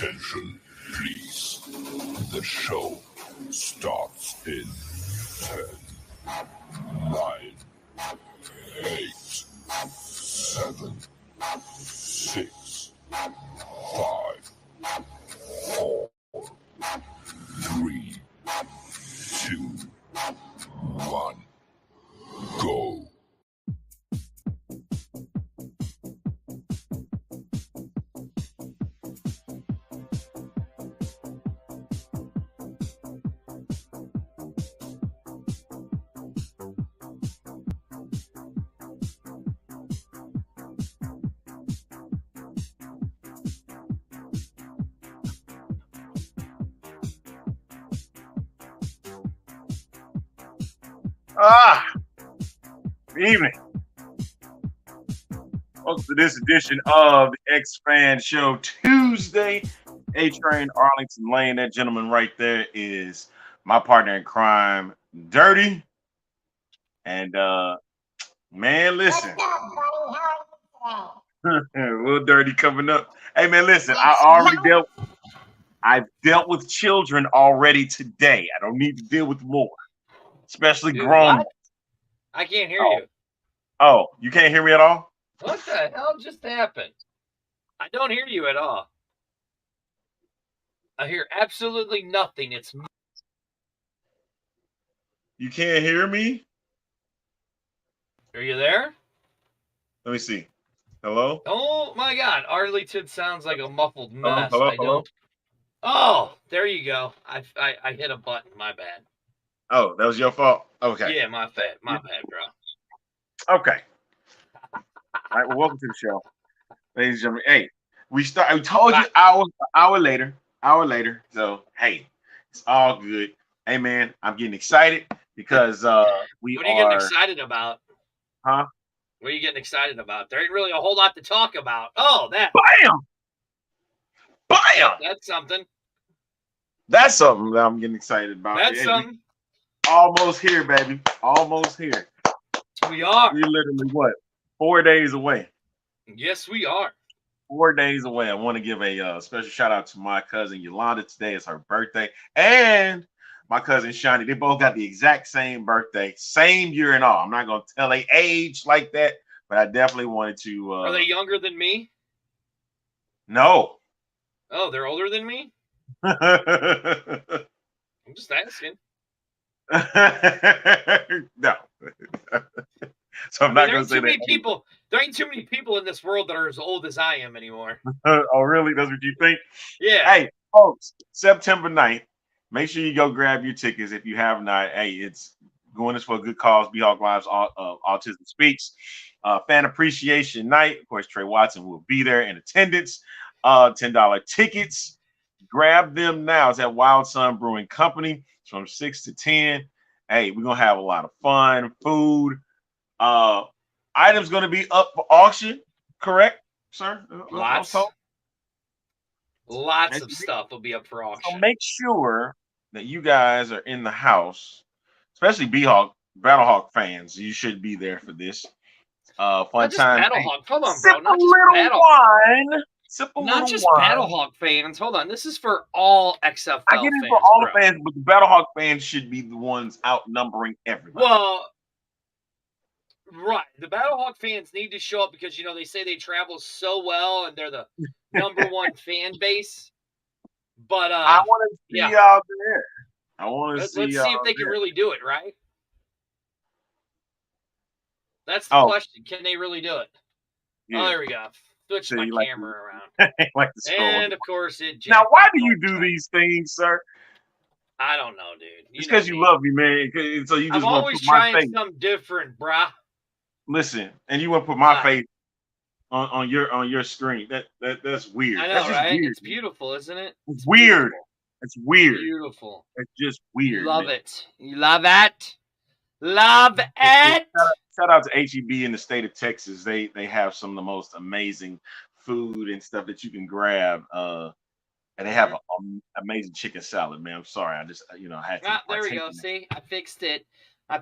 Attention, please. The show starts in 10, 9, 8, 7, 6, 5, 4, 3, 2, 1, go. Good evening. Welcome to this edition of the X-Fan Show Tuesday. A-Train, Arlington Lane. That gentleman right there is my partner in crime, Dirty. And, man, listen. What's up, buddy? How are you Little Dirty coming up. Hey, man, listen. I've dealt with children already today. I don't need to deal with more, especially grown. What? I can't hear you. Oh, you can't hear me at all? What the hell just happened? I don't hear you at all. I hear absolutely nothing. It's You can't hear me? Are you there? Let me see. Hello? Oh my God, Arlington sounds like a muffled mess. Hello? Oh, there you go. I hit a button. My bad. Oh, that was your fault? Okay. Yeah, my bad, bro. Okay. All right, well, welcome to the show. Ladies and gentlemen. Hey, we told you hour later. So, hey, it's all good. Hey, man, I'm getting excited because What are you getting excited about? Huh? What are you getting excited about? There ain't really a whole lot to talk about. Oh, that. Bam! That's something. That's something that I'm getting excited about. That's something. Almost here, baby. Almost here. We are. We're literally, what, 4 days away? Yes, we are. 4 days away. I want to give a special shout out to my cousin Yolanda. Today is her birthday. And my cousin Shani. They both got the exact same birthday, same year and all. I'm not going to tell their age like that, but I definitely wanted to. Are they younger than me? No. Oh, they're older than me? I'm just asking. No. So I'm not going to say that. There ain't too many people in this world that are as old as I am anymore. Oh, really? That's what you think? Yeah. Hey, folks, September 9th. Make sure you go grab your tickets if you have not. Hey, it's going this for a good cause. B-Hawk Live's Autism Speaks. Fan Appreciation Night. Of course, Trey Watson will be there in attendance. $10 tickets. Grab them now. It's at Wild Sun Brewing Company. It's from 6 to 10. Hey, we're going to have a lot of fun, food. Items going to be up for auction, correct, sir? Lots of stuff will be up for auction. So make sure that you guys are in the house, especially B-Hawk, Battlehawk fans. You should be there for this. Fun time. Battlehawk. Hold on, Sip bro. a little wine. Not just Battlehawk fans. Hold on. This is for all XFL fans. I get it for all the fans, but the Battlehawk fans should be the ones outnumbering everybody. Well, right. The Battlehawk fans need to show up because, they say they travel so well and they're the number one fan base. But I want to see y'all there. I want to see. Let's see if they can really do it, right? That's the question. Can they really do it? Yeah. Oh, there we go. Switch my camera around. And of course it. Now, why do you do these things, sir? I don't know, dude. It's because you love me, man. So you just want to put my face. I'm always trying something different, brah. Listen, and you want to put my face on your screen. That's weird. I know, that's right? Weird, it's beautiful, isn't it? It's weird. Beautiful. It's weird. Beautiful. It's just weird. You love it. You love it. Love it. Shout out to HEB in the state of Texas. They have some of the most amazing food and stuff that you can grab. And they have an amazing chicken salad, man. I'm sorry. I just, I had to. There we go. See, I fixed it. Nah,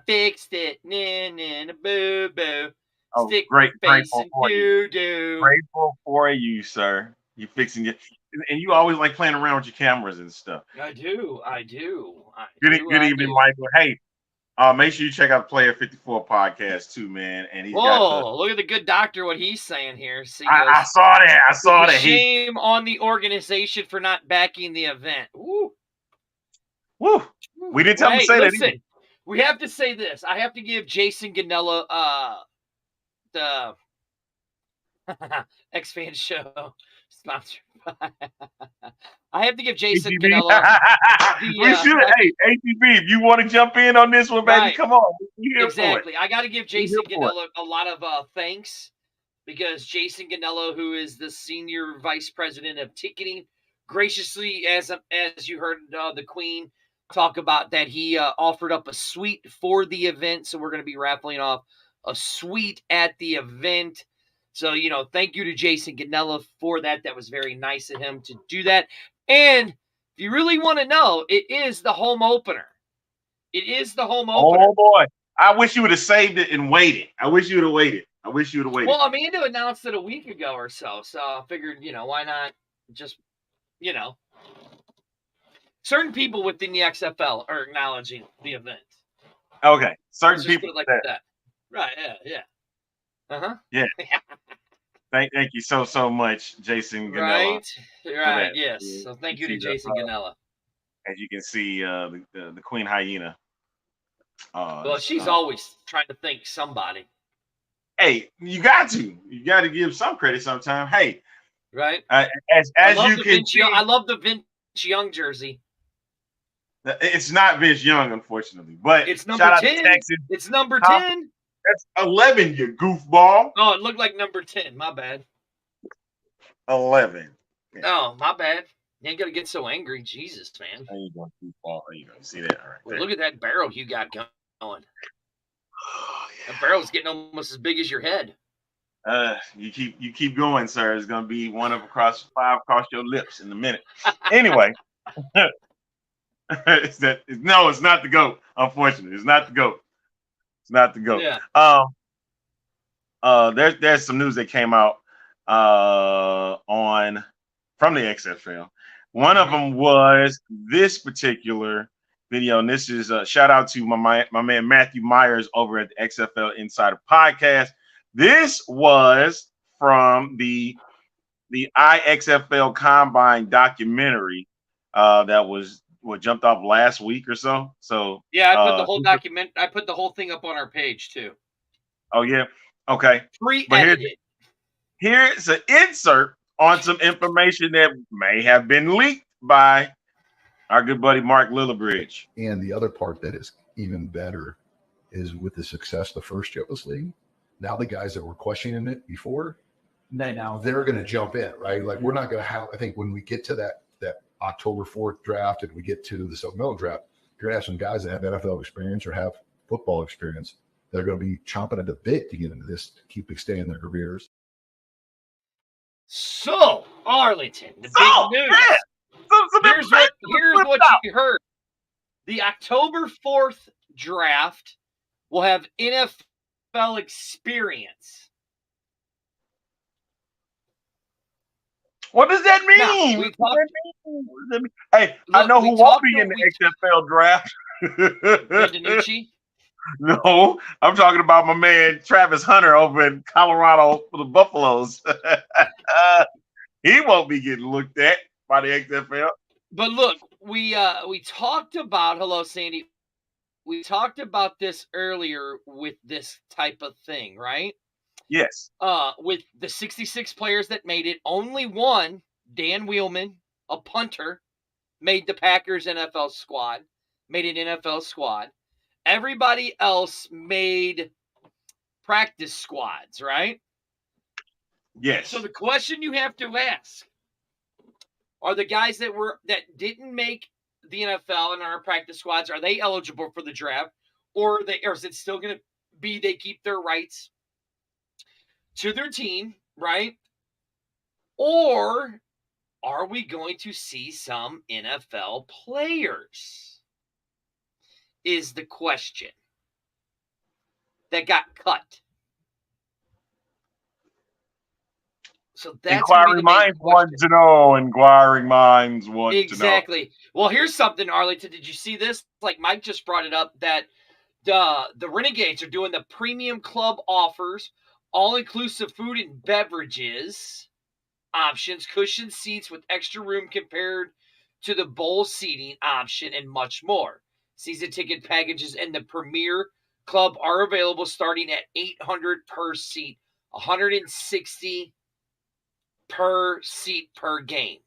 boo, boo. Oh, Stick grateful for you. Grateful for you, sir. You fixing your, and you always like playing around with your cameras and stuff. I do. Good evening, Michael. Hey, make sure you check out the Player 54 podcast too, man. And he's got the. Look at the good doctor. What he's saying here. I saw that. I saw that. Shame on the organization for not backing the event. Woo. Woo. We didn't tell him to say that either. We have to say this. I have to give Jason Ganella the X-Fan Show sponsored by. I have to give Jason Ganella. We should. Hey, ATV, if you want to jump in on this one, baby, right. Come on. Exactly. I got to give Jason Ganella a lot of thanks because Jason Ganella, who is the senior vice president of ticketing, graciously, as you heard the Queen talk about that, he offered up a suite for the event. So we're going to be raffling off a suite at the event. So, thank you to Jason Ganella for that. That was very nice of him to do that. And if you really want to know, it is the home opener. It is the home opener. Oh, boy. I wish you would have saved it and waited. I wish you would have waited. Well, Amanda announced it a week ago or so. So I figured, why not just, certain people within the XFL are acknowledging the event. Okay. Certain people like that. Right. Yeah. Uh-huh. Yeah. Thank you so much, Jason Ganella. Right. Yes. So thank you to Jason Ganella. As you can see, the Queen Hyena. Well, she's always trying to thank somebody. Hey, you got to give some credit sometime. Hey, right. As you can see, I love the Vince Young jersey. It's not Vince Young, unfortunately, but it's number 10. It's number 10. That's 11, you goofball. Oh, it looked like number 10. My bad. 11. Yeah. Oh, my bad. You ain't gonna get so angry, Jesus, man. There you go, goofball. There you go. See that? All right. Well, look at that barrel you got going. Oh, yeah. That barrel's getting almost as big as your head. You keep going, sir. It's gonna be five across your lips in a minute. Anyway. It's not the GOAT. Unfortunately, it's not the GOAT. It's not the GOAT. Yeah. There's some news that came out from the XFL. One of them was this particular video, and this is a shout out to my man Matthew Myers over at the XFL Insider Podcast. This was from the IXFL Combine documentary that was jumped off last week or so. So yeah, I put the whole document. I put the whole thing up on our page too. Oh yeah, okay. Pre-edited. Here's an insert on some information that may have been leaked by our good buddy Mark Lillibridge. And the other part that is even better is with the success of the first Joel's League. Now the guys that were questioning it before, now they're going to jump in, right? Like we're not going to have. I think when we get to that October 4th draft and we get to the supplemental draft, you're going to have some guys that have NFL experience or have football experience that are going to be chomping at the bit to get into this, to keep extending their careers. So, Arlington, the big news. Here's what you heard. The October 4th draft will have NFL experience. What does that mean? Hey, I know who won't be in the XFL draft. DiNucci? No, I'm talking about my man Travis Hunter over in Colorado for the Buffaloes. He won't be getting looked at by the XFL. But look, we talked about, hello Sandy, we talked about this earlier with this type of thing, right? Yes. With the 66 players that made it, only one, Dan Wheelman, a punter, made the Packers NFL squad, made an NFL squad. Everybody else made practice squads, right? Yes. So the question you have to ask are the guys that didn't make the NFL and our practice squads, are they eligible for the draft, or is it still going to be they keep their rights to their team, right? Or are we going to see some NFL players? Is the question that got cut. So that's gonna be the Inquiring main minds question. want to know. Inquiring minds want to know. Exactly. Well, here's something, Arlington. Did you see this? Like Mike just brought it up that the Renegades are doing the premium club offers, all-inclusive food and beverages options, cushion seats with extra room compared to the bowl seating option, and much more. Season ticket packages and the Premier Club are available starting at $800 per seat, $160 per seat per game.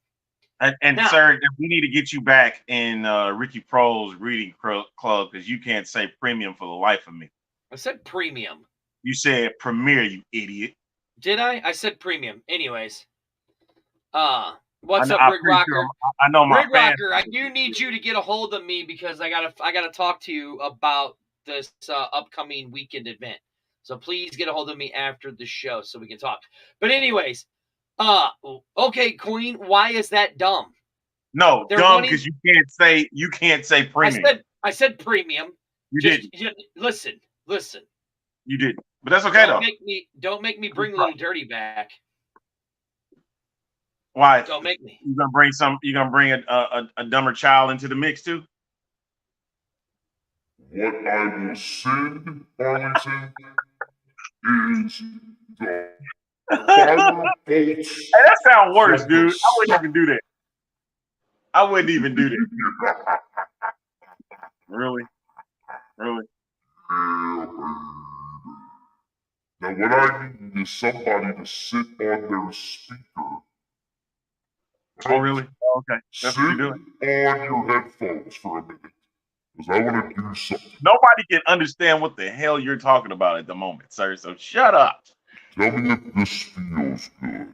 And Now- sir, we need to get you back in Ricky Pro's reading club because you can't say premium for the life of me. I said premium. You said premier, you idiot. Did I? I said premium. Anyways. What's I up, Rig pretty Rocker? sure I know my Rig fans. Rocker, I do need you to get a hold of me because I gotta talk to you about this upcoming weekend event. So please get a hold of me after the show so we can talk. But anyways, okay, Queen, why is that dumb? No, They're dumb wanting- because you can't say premium. I said premium. You Just- didn't. Listen. You didn't. But that's okay though. Don't make me bring Little Dirty back. Why? Don't make me. You gonna bring some? You gonna bring a dumber child into the mix too? What I will send Arlington is the fire bolts. Hey, that sounds worse, dude. I wouldn't even do that. I wouldn't even do that. Really? Really? Yeah, baby. Now, what I need is somebody to sit on their speaker. Oh, really? Oh, okay. That's Sit what you're doing. on your headphones for a minute. Because I want to do something. Nobody can understand what the hell you're talking about at the moment, sir. So shut up. Tell me if this feels good.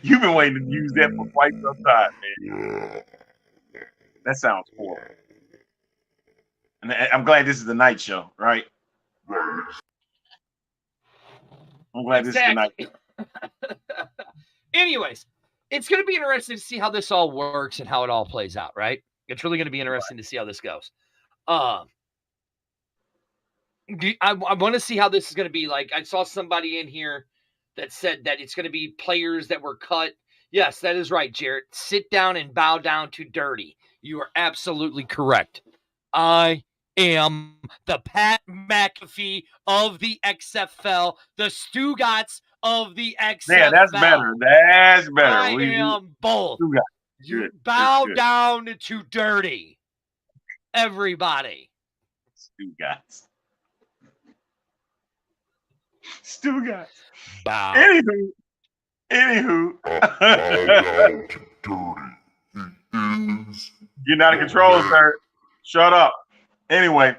You've been waiting to use that for quite some time, man. Yeah. That sounds horrible. And I'm glad this is the night show, right? Right. I'm glad this is the night. Anyways, it's going to be interesting to see how this all works and how it all plays out, right? It's really going to be interesting to see how this goes. I want to see how this is going to be. Like, I saw somebody in here that said that it's going to be players that were cut. Yes, that is right, Jarrett. Sit down and bow down to Dirty. You are absolutely correct. I am the Pat McAfee of the XFL, the Stugotz of the XFL. Yeah, that's better. That's better. I am both. Stugotz. You Good, bow good. down to Dirty. Everybody. Stugotz. Stugotz. Bow. Anywho. Bow down to Dirty. He is. You're not in control, sir. Shut up. Anyway,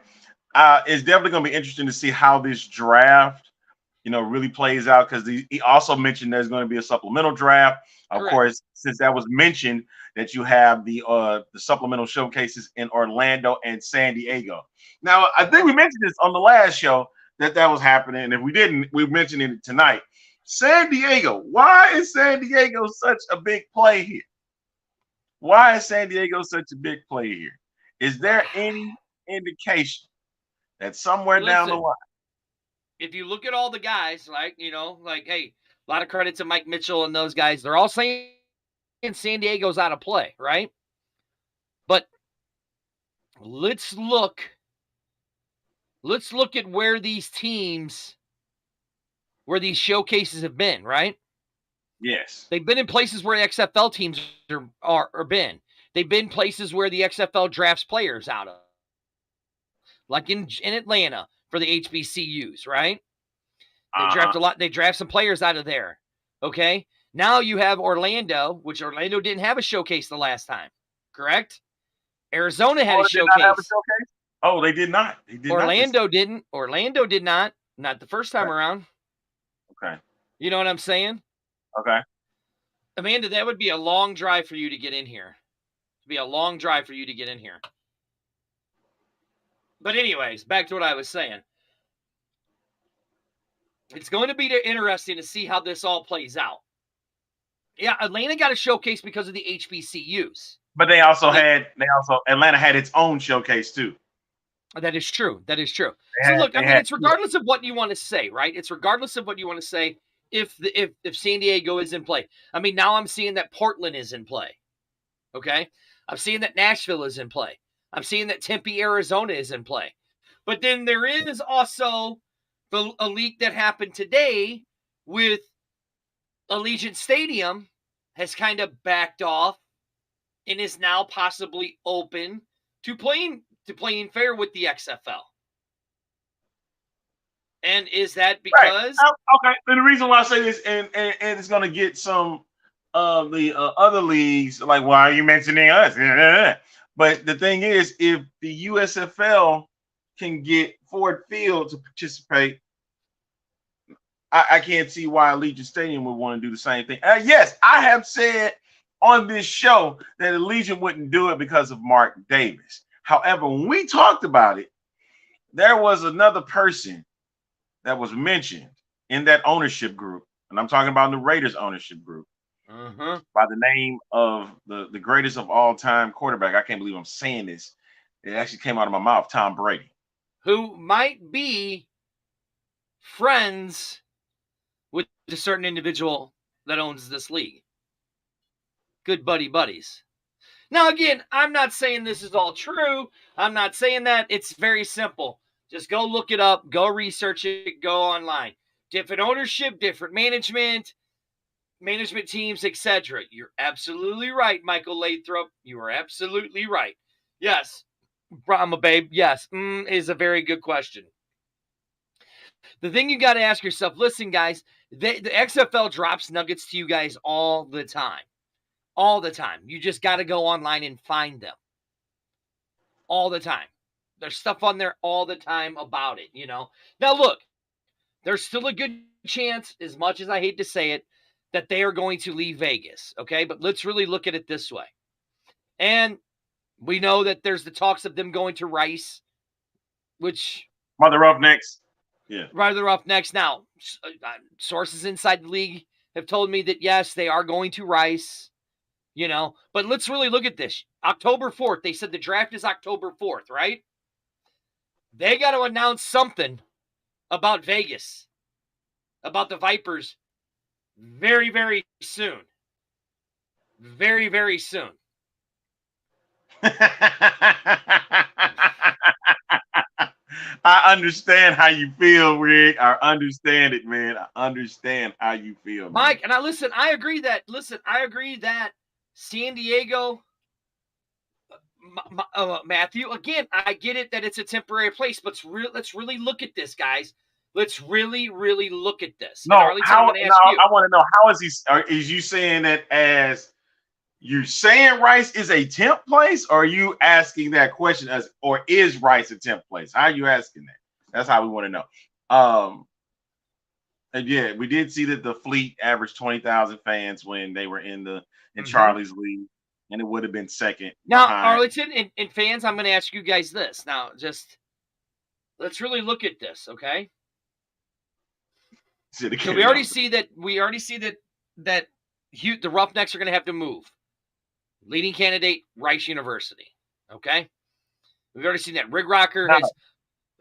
it's definitely going to be interesting to see how this draft, really plays out because he also mentioned there's going to be a supplemental draft. Of Correct. course, since that was mentioned, that you have the supplemental showcases in Orlando and San Diego. Now, I think we mentioned this on the last show that was happening. And if we didn't, we mentioned it tonight. San Diego. Why is San Diego such a big play here? Why is San Diego such a big play here? Is there any indication that somewhere down the line? If you look at all the guys, hey, a lot of credit to Mike Mitchell and those guys. They're all saying San Diego's out of play, right? But let's look at where these showcases have been, right? Yes. They've been in places where the XFL teams are been. They've been places where the XFL drafts players out of. Like in Atlanta for the HBCUs, right? They draft a lot. They draft some players out of there. Okay. Now you have Orlando, which Orlando didn't have a showcase the last time, correct? Arizona had a showcase. Oh, they did not. Orlando didn't. Orlando did not. Not the first time around. Okay. You know what I'm saying? Okay. Amanda, that would be a long drive for you to get in here. It'd be a long drive for you to get in here. But anyways, back to what I was saying. It's going to be interesting to see how this all plays out. Yeah, Atlanta got a showcase because of the HBCUs. But Atlanta had its own showcase too. That is true. So look, it's regardless of what you want to say, right? It's regardless of what you want to say. if San Diego is in play. I mean, now I'm seeing that Portland is in play. Okay, I'm seeing that Nashville is in play. I'm seeing that Tempe, Arizona is in play. But then there is also a leak that happened today with Allegiant Stadium has kind of backed off and is now possibly open to playing fair with the XFL. And is that because okay? And the reason why I say this, and it's going to get some of the other leagues like, why are you mentioning us? But the thing is, if the USFL can get Ford Field to participate, I can't see why Allegiant Stadium would want to do the same thing. Yes, I have said on this show that Allegiant wouldn't do it because of Mark Davis. However, when we talked about it, there was another person that was mentioned in that ownership group, and I'm talking about the Raiders ownership group, by the name of the greatest of all time quarterback. I can't believe I'm saying this. It actually came out of my mouth, Tom Brady. Who might be friends with a certain individual that owns this league. Good buddies. Now, again, I'm not saying this is all true. I'm not saying that. It's very simple. Just go look it up. Go research it. Go online. Different ownership, different management teams, etc. You're absolutely right, Michael Lathrop. You are absolutely right. Yes, Brahma babe. Yes, is a very good question. The thing you got to ask yourself, listen, guys, the XFL drops nuggets to you guys all the time. All the time. You just got to go online and find them. All the time. There's stuff on there all the time about it, you know. Now, look, there's still a good chance, as much as I hate to say it, that they are going to leave Vegas, okay? But let's really look at it this way. And we know that there's the talks of them going to Rice, which... Mother up next. Yeah. Rather up next. Now, sources inside the league have told me that, yes, they are going to Rice, you know. But let's really look at this. October 4th, they said the draft is October 4th, right? They got to announce something about Vegas, about the Vipers, very, very soon. Very, very soon. I understand how you feel, Rick. I understand it, man. I understand how you feel, Mike. Man. And I agree that San Diego, Matthew, again, I get it that it's a temporary place, but let's really look at this, guys. Let's really, really look at this. No, I want to know, how is you saying that as you're saying Rice is a temp place, or are you asking that question as, or is Rice a temp place? How are you asking that? That's how we want to know. And yeah, we did see that the Fleet averaged 20,000 fans when they were in Charlie's league, and it would have been second. Now, behind. Arlington and fans, I'm going to ask you guys this. Now, just let's really look at this, okay? So we already see that the Roughnecks are going to have to move. Leading candidate, Rice University. Okay? We've already seen that. Rig Rocker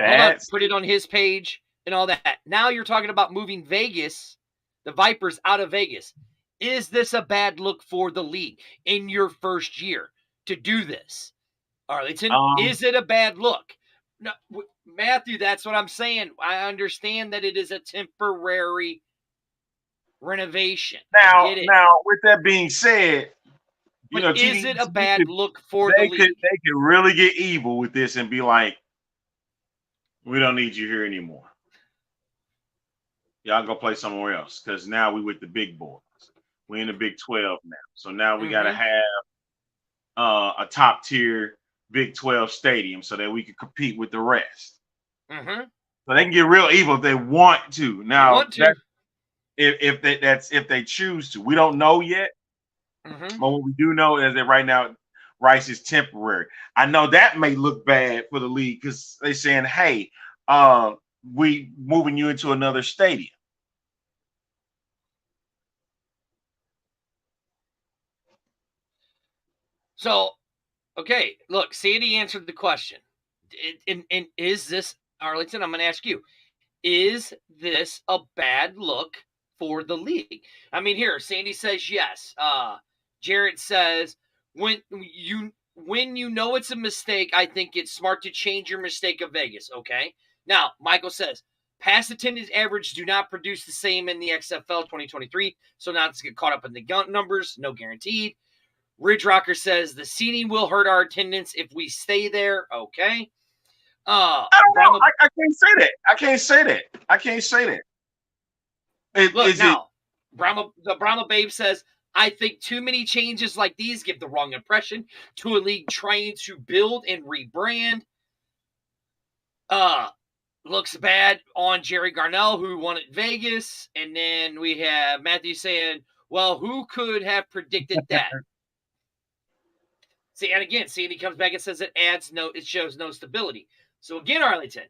has put it on his page and all that. Now you're talking about moving Vegas, the Vipers, out of Vegas. Is this a bad look for the league in your first year to do this? Arlington, is it a bad look? No, Matthew, that's what I'm saying. I understand that it is a temporary renovation. Now, with that being said, but is it a bad look for the league? They could really get evil with this and be like, we don't need you here anymore. Y'all go play somewhere else, because now we with the big boys. We're in the Big 12 now. So now we got to have a top tier Big 12 stadium so that we can compete with the rest. So they can get real evil if they want to. Now, if they choose to. We don't know yet. But what we do know is that right now, Rice is temporary. I know that may look bad for the league because they're saying, hey, we moving you into another stadium. So, okay, look, Sandy answered the question. And is this, Arlington, I'm going to ask you, is this a bad look for the league? I mean, here, Sandy says yes. Jared says, when you know it's a mistake, I think it's smart to change your mistake of Vegas. Okay. Now, Michael says, past attendance average do not produce the same in the XFL 2023, so not to get caught up in the numbers, no guaranteed. Ridge Rocker says the seating will hurt our attendance if we stay there. Okay. I don't know. I can't say that. I can't say that. The Brahma Babe says, I think too many changes like these give the wrong impression to a league trying to build and rebrand. Looks bad on Jerry Garnell, who won at Vegas. And then we have Matthew saying, well, who could have predicted that? See, and again, Sandy comes back and says it shows no stability. So again, Arlington,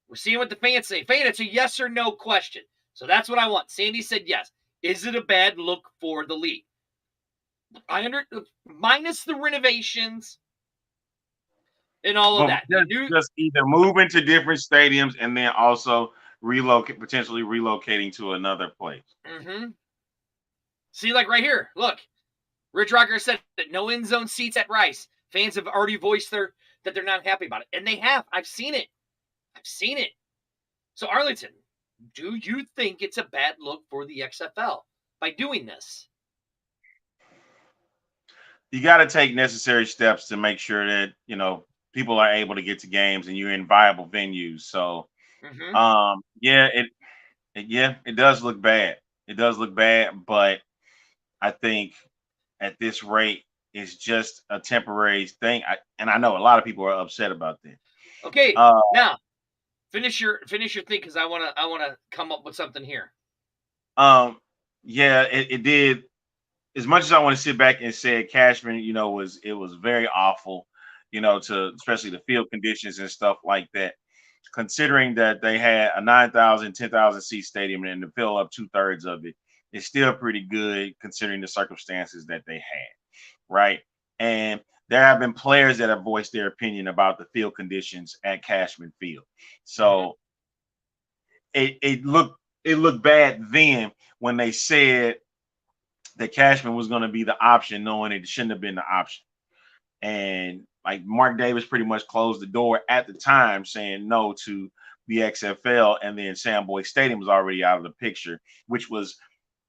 we're seeing what the fans say. Fan, it's a yes or no question. So that's what I want. Sandy said yes. Is it a bad look for the league? Minus the renovations and all of that. Just either moving to different stadiums and then also potentially relocating to another place. Mm-hmm. See, like right here, look. Rich Rocker said that no end zone seats at Rice. Fans have already voiced that they're not happy about it. And they have. I've seen it. So, Arlington, do you think it's a bad look for the XFL by doing this? You got to take necessary steps to make sure that, people are able to get to games and you're in viable venues. So, it does look bad. It does look bad, but I think at this rate, it's just a temporary thing. I know a lot of people are upset about that. Okay, now finish your thing because I wanna come up with something here. It did. As much as I want to sit back and say Cashman, it was very awful, to especially the field conditions and stuff like that. Considering that they had a 9,000, 10,000 seat stadium and to fill up 2/3 of it, it's still pretty good considering the circumstances that they had, right? And there have been players that have voiced their opinion about the field conditions at Cashman Field. So it looked bad then when they said that Cashman was going to be the option, knowing it shouldn't have been the option. And like Mark Davis pretty much closed the door at the time, saying no to the XFL, and then Sam Boyd Stadium was already out of the picture, which was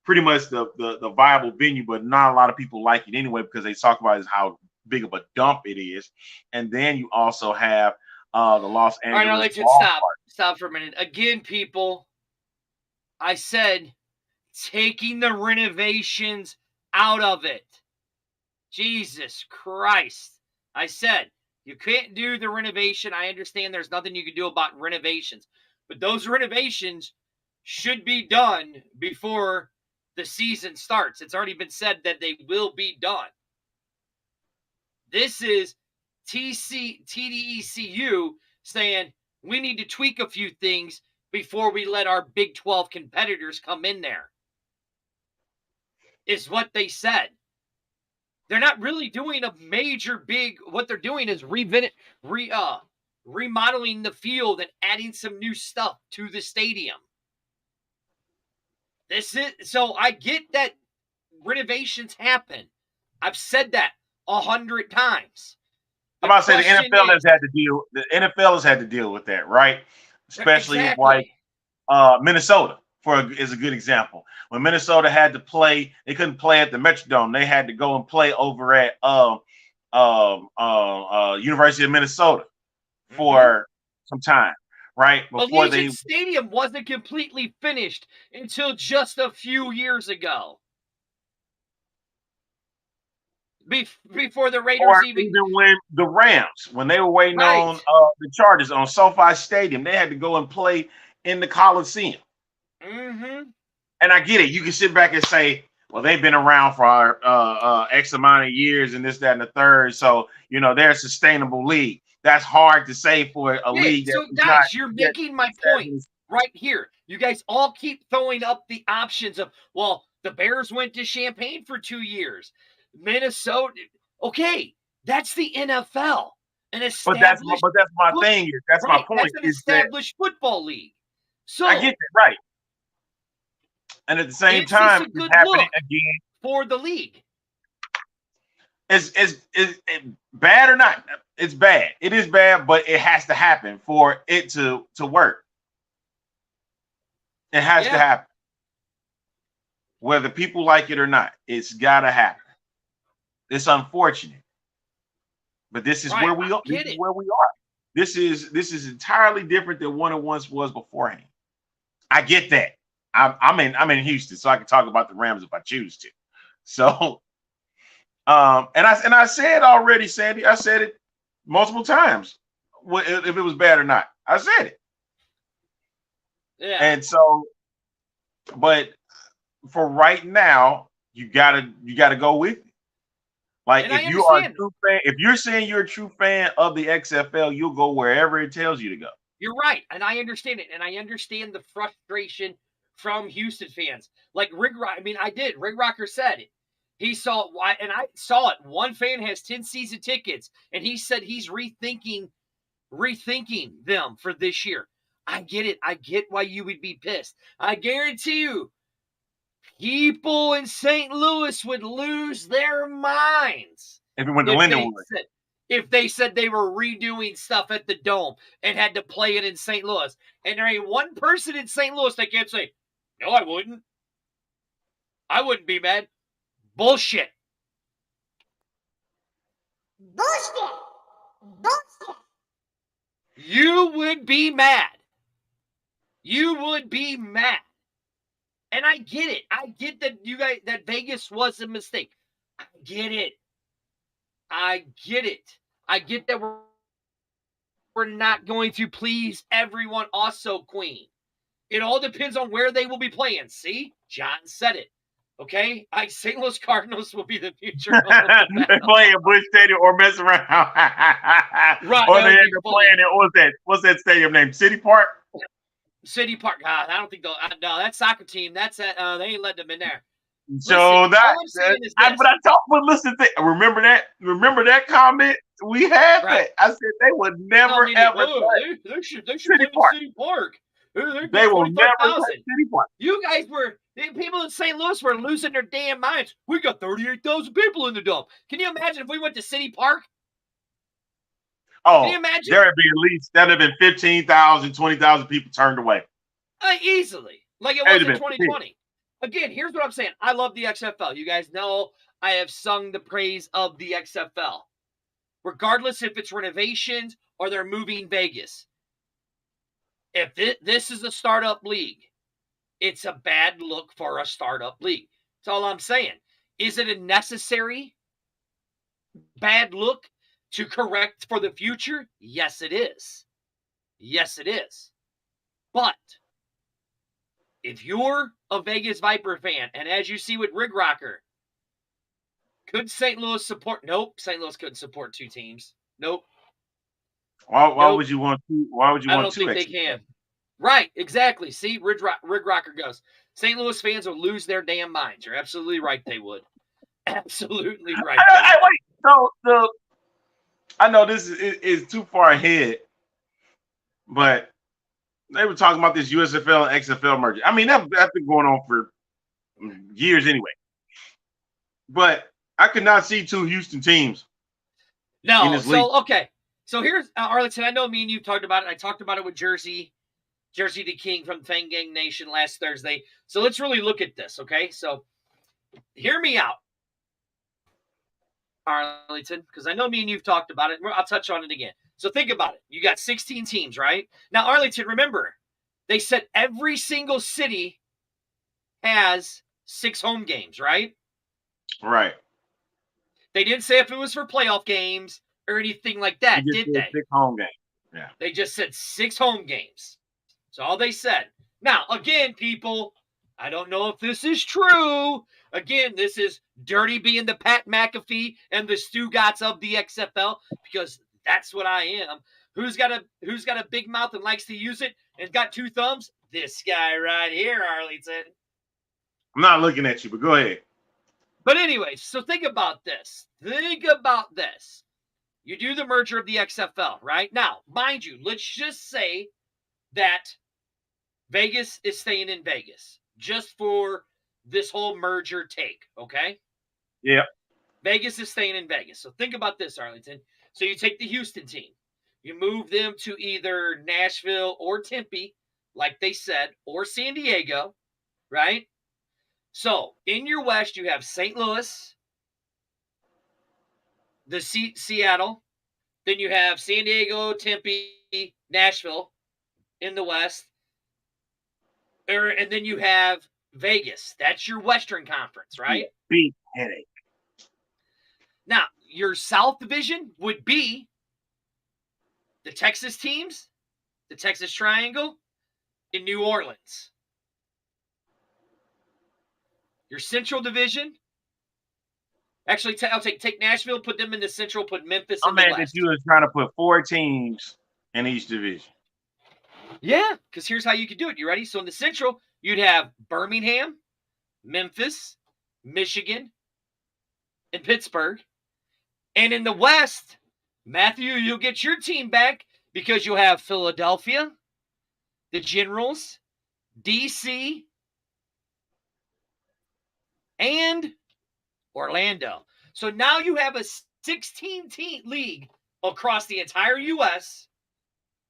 pretty much the viable venue, but not a lot of people like it anyway because they talk about how big of a dump it is. And then you also have the Los Angeles. All right, let's stop for a minute. Again, people, I said taking the renovations out of it. Jesus Christ. I said you can't do the renovation. I understand there's nothing you can do about renovations, but those renovations should be done before the season starts. It's already been said that they will be done. This is TDECU saying we need to tweak a few things before we let our Big 12 competitors come in there, is what they said. They're not really doing a major what they're doing is remodeling the field and adding some new stuff to the stadium. So I get that renovations happen. I've said that 100 times. I'm about to say the NFL has had to deal with that, right? Especially like Minnesota is a good example. When Minnesota had to play, they couldn't play at the Metrodome. They had to go and play over at University of Minnesota for some time, right? Before Allegiant Stadium wasn't completely finished until just a few years ago. Before the Raiders even when the Rams, when they were waiting on the Chargers on SoFi Stadium, they had to go and play in the Coliseum. Mm-hmm. And I get it. You can sit back and say, well, they've been around for X amount of years and this, that, and the third. So, they're a sustainable league. That's hard to say for a league. So, guys, you're making my point right here. You guys all keep throwing up the options of, well, the Bears went to Champaign for 2 years. Minnesota. Okay, that's the NFL. But that's my thing. That's my point. That's an established football league. So I get that, right. And at the same Is time, this a it's good happening look again. for the league? Is bad or not? It's bad. It is bad, but it has to happen for it to work. It has to happen. Whether people like it or not, it's gotta happen. It's unfortunate. But this is where we are. This is where we are. This is entirely different than what it once was beforehand. I get that. I'm in Houston, so I can talk about the Rams if I choose to. So and I said already, Sandy, I said it multiple times. If it was bad or not. I said it. Yeah. And so, but for right now, you gotta go with it. Like And if you are a true fan, if you're saying you're a true fan of the XFL, you'll go wherever it tells you to go. You're right, and I understand it, and I understand the frustration from Houston fans. Like Rig Rocker said it. He saw it, and I saw it. One fan has 10 season tickets, and he said he's rethinking them for this year. I get it. I get why you would be pissed. I guarantee you, people in St. Louis would lose their minds if it went to Lindenwood. If they said they were redoing stuff at the Dome and had to play it in St. Louis. And there ain't one person in St. Louis that can't say, no, I wouldn't. I wouldn't be mad. Bullshit. Bullshit. Bullshit. You would be mad. You would be mad. And I get it. I get that that Vegas was a mistake. I get it. I get it. I get that we're not going to please everyone also, Queen. It all depends on where they will be playing. See? John said it. Okay? St. Louis Cardinals will be the future. They're playing Busch Stadium or mess around. Right. Or they end up playing it. What's that stadium name? City Park? City Park. God, I don't think they'll. No, that soccer team. That's they ain't letting them in there. So listen. Remember that comment we had. That I said they would never ever. They should play in City Park. They will never play City Park. You guys people in St. Louis were losing their damn minds. We got 38,000 people in the Dome. Can you imagine if we went to City Park? Oh, can you imagine? There'd be at least that'd have been 15,000, 20,000 people turned away. Easily, like it was in 2020. Again, here's what I'm saying. I love the XFL. You guys know I have sung the praise of the XFL. Regardless if it's renovations or they're moving Vegas. If this is a startup league, it's a bad look for a startup league. That's all I'm saying. Is it a necessary bad look to correct for the future? Yes, it is. Yes, it is. But if you're a Vegas Viper fan, and as you see with Rig Rocker, could St. Louis support? Nope. St. Louis couldn't support two teams. Nope. Why would you want to? Why would you want two? I don't think they can. Right. Exactly. See, Rig Rocker goes. St. Louis fans will lose their damn minds. You're absolutely right. They would. Absolutely right. Wait. I know this is too far ahead, but they were talking about this USFL and XFL merger. I mean, that's been going on for years anyway. But I could not see two Houston teams. No. Okay. So here's Arlington. I know me and you talked about it. I talked about it with Jersey the King from Fang Gang Nation last Thursday. So let's really look at this. Okay. So hear me out, Arlington, because I know me and you've talked about it. I'll touch on it again. So think about it. You got 16 teams, right? Now, Arlington, remember, they said every single city has 6 home games, right? Right. They didn't say if it was for playoff games or anything like that, did they? 6 home games. Yeah. They just said 6 home games. That's all they said. Now, again, people, I don't know if this is true. Again, this is Dirty being the Pat McAfee and the Stugatz of the XFL, because that's what I am. Who's got a big mouth and likes to use it and got 2 thumbs? This guy right here, Arlington. I'm not looking at you, but go ahead. But anyway, so think about this. Think about this. You do the merger of the XFL, right? Now, mind you, let's just say that Vegas is staying in Vegas. just for this whole merger take, okay? Yeah. Vegas is staying in Vegas. So think about this, Arlington. So you take the Houston team. You move them to either Nashville or Tempe, like they said, or San Diego, right? So in your West, you have St. Louis, Seattle. Then you have San Diego, Tempe, Nashville in the West. And then you have Vegas. That's your Western Conference, right? Big headache. Now, your South Division would be the Texas teams, the Texas Triangle, in New Orleans. Your Central Division, actually, I'll take Nashville, put them in the Central, put Memphis in the I'm mad West. that you was trying to put 4 teams in each division. Yeah, because here's how you could do it. You ready? So in the Central, you'd have Birmingham, Memphis, Michigan, and Pittsburgh. And in the West, Matthew, you'll get your team back because you'll have Philadelphia, the Generals, DC, and Orlando. So now you have a 16-team league across the entire U.S.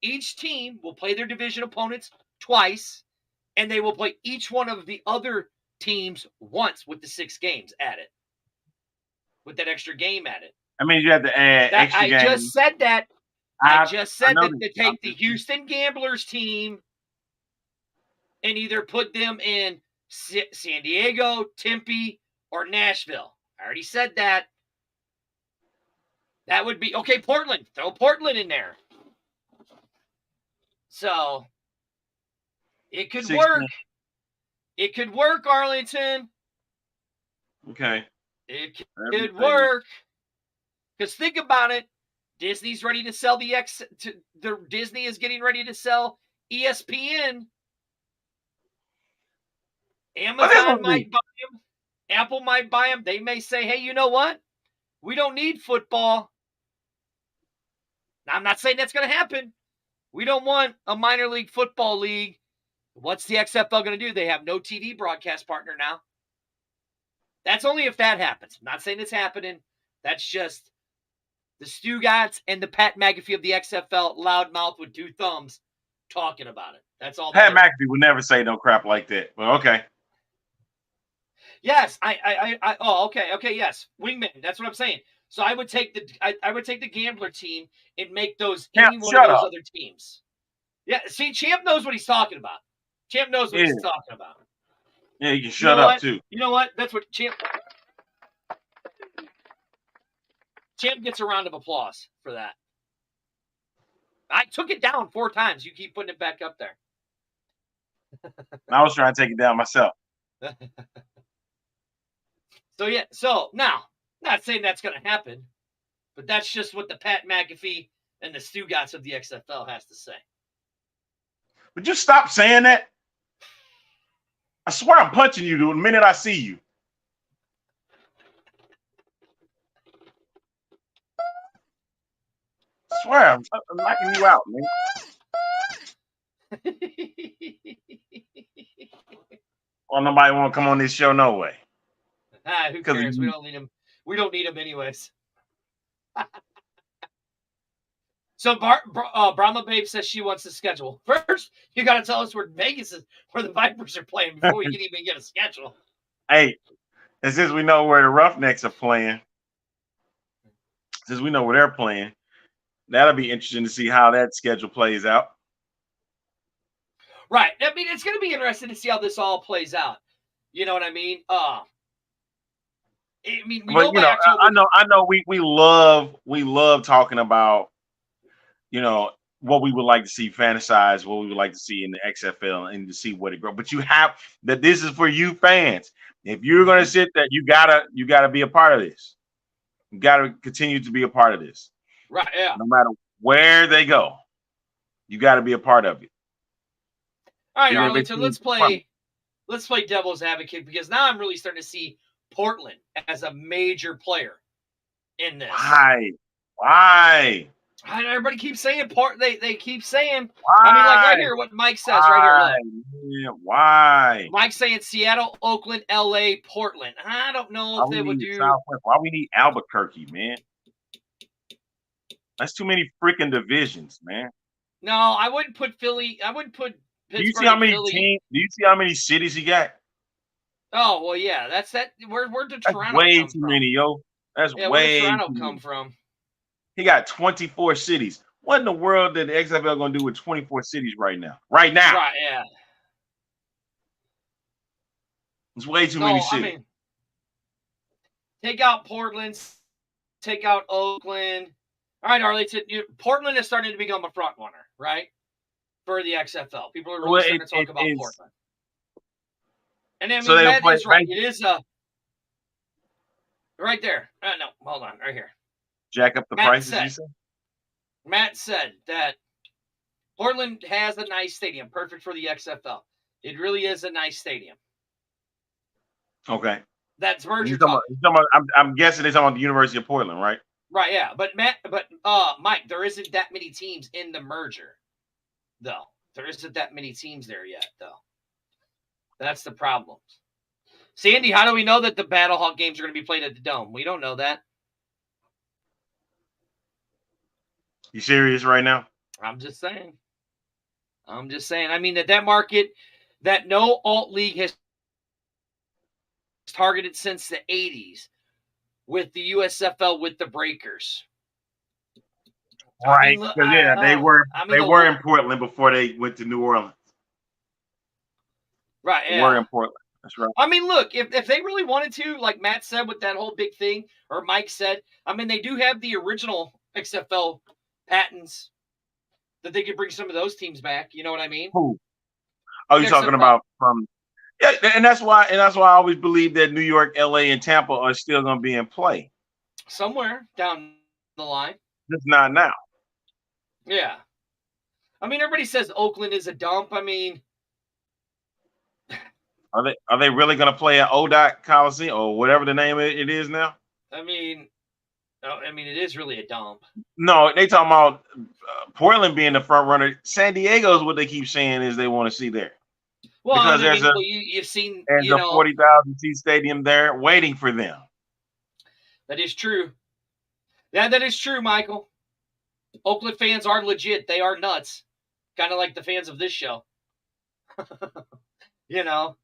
Each team will play their division opponents twice, and they will play each one of the other teams once with the 6 games added, with that extra game added. I mean, you have to add extra games. Just said that. I just said that to take the I'm Houston Gamblers team and either put them in San Diego, Tempe, or Nashville. I already said that. That would be okay. Portland, throw Portland in there. So it could 16. work. It could work, Arlington. Okay. It could work. Because think about it. Disney's ready to sell Disney is getting ready to sell ESPN. Amazon might buy them. Apple might buy them. They may say, hey, you know what? We don't need football. Now, I'm not saying that's going to happen. We don't want a minor league football league. What's the XFL going to do? They have no TV broadcast partner now. That's only if that happens. I'm not saying it's happening. That's just the Stugotz and the Pat McAfee of the XFL, loudmouth with 2 thumbs, talking about it. That's all. Pat McAfee would never say no crap like that. But okay. Yes, okay, yes, wingman. That's what I'm saying. So I would take the Gambler team and make those any one of those other teams. Yeah, see, Champ knows what he's talking about. Champ knows what he's talking about. Yeah, you can shut up too. You know what? That's what Champ gets a round of applause for that. I took it down 4 times. You keep putting it back up there. I was trying to take it down myself. So now, not saying that's going to happen, but that's just what the Pat McAfee and the Stugotz of the XFL has to say. Would you stop saying that? I swear I'm punching you the minute I see you. I swear I'm knocking you out, man. Well, nobody want to come on this show, no way. Who cares? We don't need him. We don't need him anyways. So Brahma Babe says she wants to schedule. First, you got to tell us where Vegas is, where the Vipers are playing before we can even get a schedule. Hey, and since we know where the Roughnecks are playing, since we know where they're playing, that'll be interesting to see how that schedule plays out. Right. I mean, it's going to be interesting to see how this all plays out. You know what I mean? I know we love talking about, what we would like to see fantasized, what we would like to see in the XFL, and to see what it grows. But you have that. This is for you fans. If you're going to sit there, you gotta be a part of this. You got to continue to be a part of this. Right. Yeah. No matter where they go, you got to be a part of it. All right, Arlington. Let's play devil's advocate, because now I'm really starting to see Portland as a major player in this. Why? Everybody keeps saying they keep saying. Why? I mean, like right here, what Mike says right here. Look, Yeah, why? Mike's saying Seattle, Oakland, LA, Portland. I don't know Why if we they would need do. Southwest? Why we need Albuquerque, man? That's too many freaking divisions, man. No, I wouldn't put Philly. I wouldn't put Pittsburgh. Do you see how many Philly. teams? Do you see how many cities he got? Oh well, yeah. That's that. Where'd That's Toronto way come too from? many, yo. That's Yeah, where did way Toronto too come many. from? He got 24 cities. What in the world did the XFL gonna do with 24 cities right now? Right now, Right. Yeah. it's way too many No, I cities. mean, take out Portland, take out Oakland. All right, Arlington. Portland is starting to become a front runner, right? For the XFL, people are really Well, starting to talk it about is. Portland. And I mean, So they'll Matt play is right. It is right there. No, hold on, right here. jack up the Matt prices. said- You said. Matt said that Portland has a nice stadium, perfect for the XFL. It really is a nice stadium. Okay. That's merger He's talking talk. about, he's talking about, I'm guessing they're talking about the University of Portland, right? Right, yeah. But Mike, there isn't that many teams in the merger, though. There isn't that many teams there yet, though. That's the problem. Sandy, how do we know that the Battlehawk games are going to be played at the Dome? We don't know that. You serious right now? I'm just saying. I mean, that market, that no alt league has targeted since the 80s with the USFL with the Breakers. Right. I mean, Yeah, they were the in Portland before they went to New Orleans. Right, They yeah. were in Portland. That's right. I mean, look, if they really wanted to, like Matt said with that whole big thing, or Mike said, I mean, they do have the original XFL patents that they could bring some of those teams back. You know what I mean? Who? Oh, you're talking XFL. about from? Yeah, and that's why I always believe that New York, LA, and Tampa are still going to be in play. Somewhere down the line. Just not now. Yeah. I mean, everybody says Oakland is a dump. I mean, Are they really going to play at ODOT Coliseum or whatever the name it is now? I mean, it is really a dump. No, they talking about Portland being the front runner. San Diego is what they keep saying is they want to see there. Well, Because you've seen, there's a 40,000 seat stadium there waiting for them. That is true. Yeah, that is true, Michael. Oakland fans are legit. They are nuts. Kind of like the fans of this show. You know.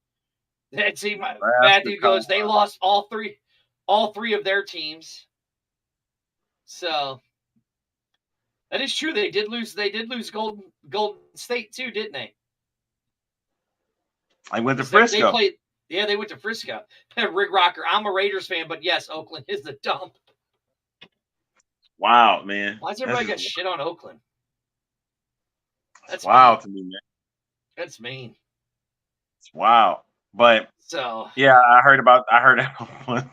See, Matthew goes, they lost all three of their teams. So that is true. They did lose Golden State too, didn't they? I went to Frisco. They went to Frisco. Rig Rocker, I'm a Raiders fan, but yes, Oakland is the dump. Wow, man. Why does everybody got shit on Oakland? That's wild mean. to me, man. That's mean. It's wild. But so yeah, I heard that one.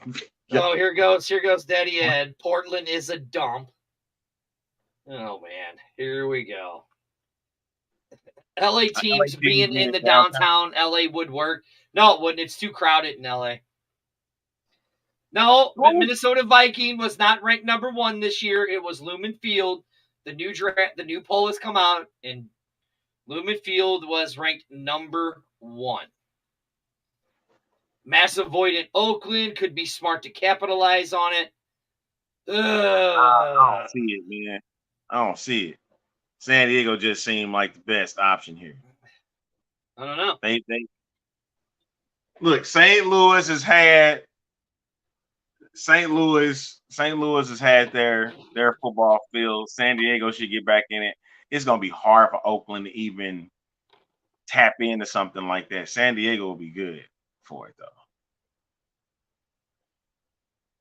Oh, here goes Daddy Ed. Portland is a dump. Oh man, here we go. LA teams being in the downtown LA would work. No, it wouldn't. It's too crowded in LA. No, Minnesota Viking was not ranked number 1 this year. It was Lumen Field. The new poll has come out, and Lumen Field was ranked number 1. Massive void in Oakland. Could be smart to capitalize on it. I don't see it, man. I don't see it. San Diego just seemed like the best option here. I don't know. They look. St. Louis has had their football field. San Diego should get back in it. It's gonna be hard for Oakland to even tap into something like that. San Diego will be good for it though.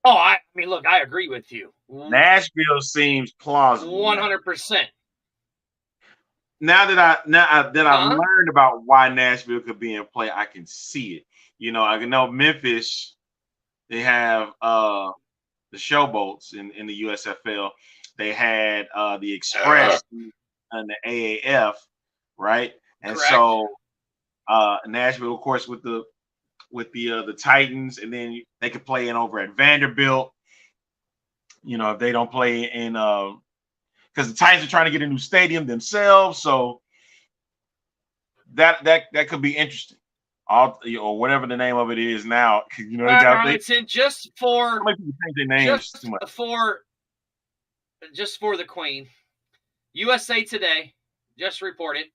Oh, I mean, look, I agree with you. Nashville seems plausible. 100%. Now that I've learned about why Nashville could be in play, I can see it. You know, I know Memphis. They have the Showboats in the USFL. They had the Express and the AAF, right? And correct. So Nashville, of course, with the Titans, and then they could play in over at Vanderbilt. You know, if they don't play in because the Titans are trying to get a new stadium themselves. So that could be interesting. Or whatever the name of it is now. You know, it's in just for how many people change their names too much. Just for the Queen. USA Today just reported